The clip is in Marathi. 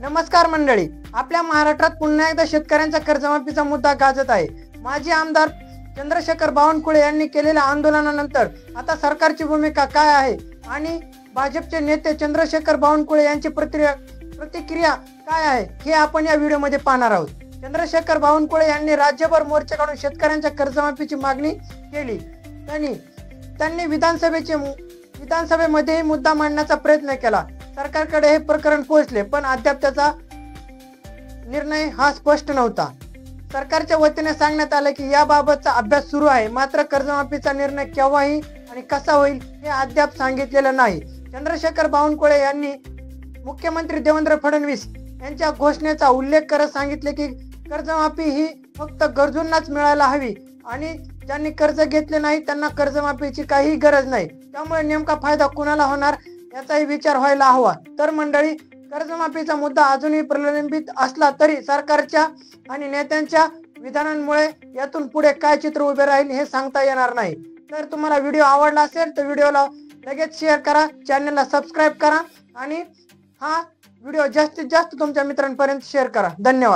नमस्कार मंडळी, आपल्या महाराष्ट्रात पुन्हा एकदा शेतकऱ्यांचा कर्जमाफीचा मुद्दा गाजत आहे। माजी आमदार चंद्रशेखर बावनकुळे यांनी केलेल्या आंदोलनानंतर आता सरकारची भूमिका काय आहे आणि भाजपचे नेते चंद्रशेखर बावनकुळे यांची प्रतिक्रिया काय आहे हे आपण या व्हिडिओमध्ये पाहणार आहोत। चंद्रशेखर बावनकुळे यांनी राज्यभर मोर्चे काढून शेतकऱ्यांच्या कर्जमाफीची मागणी केली। त्यांनी विधानसभेमध्ये मुद्दा मांडण्याचा प्रयत्न केला। सरकारकडे हे प्रकरण पोहोचले, पण अद्याप त्याचा निर्णय हा स्पष्ट नव्हता। सरकारच्या वतीने सांगण्यात आले की याबाबतचा अभ्यास सुरू आहे, मात्र कर्जमाफीचा निर्णय केव्हाही आणि कसा होईल हे अद्याप सांगितलेलं नाही। चंद्रशेखर बावनकुळे यांनी मुख्यमंत्री देवेंद्र फडणवीस यांच्या घोषणेचा उल्लेख करत सांगितले की कर्जमाफी ही फक्त गरजूंनाच मिळायला हवी आणि ज्यांनी कर्ज घेतले नाही त्यांना कर्जमाफीची काही गरज नाही। त्यामुळे नेमका फायदा कुणाला होणार याचाही विचार व्हायला हवा। तर मंडळी, कर्जमाफीचा मुद्दा अजूनही प्रलंबित असला तरी सरकारच्या आणि नेत्यांच्या विधानांमुळे यातून पुढे काय चित्र उभे राहील हे सांगता येणार नाही। तर तुम्हाला व्हिडिओ आवडला असेल तर व्हिडिओला लगेच शेअर करा, चॅनलला सबस्क्राईब करा आणि हा व्हिडिओ जास्तीत जास्त तुमच्या मित्रांपर्यंत शेअर करा। धन्यवाद।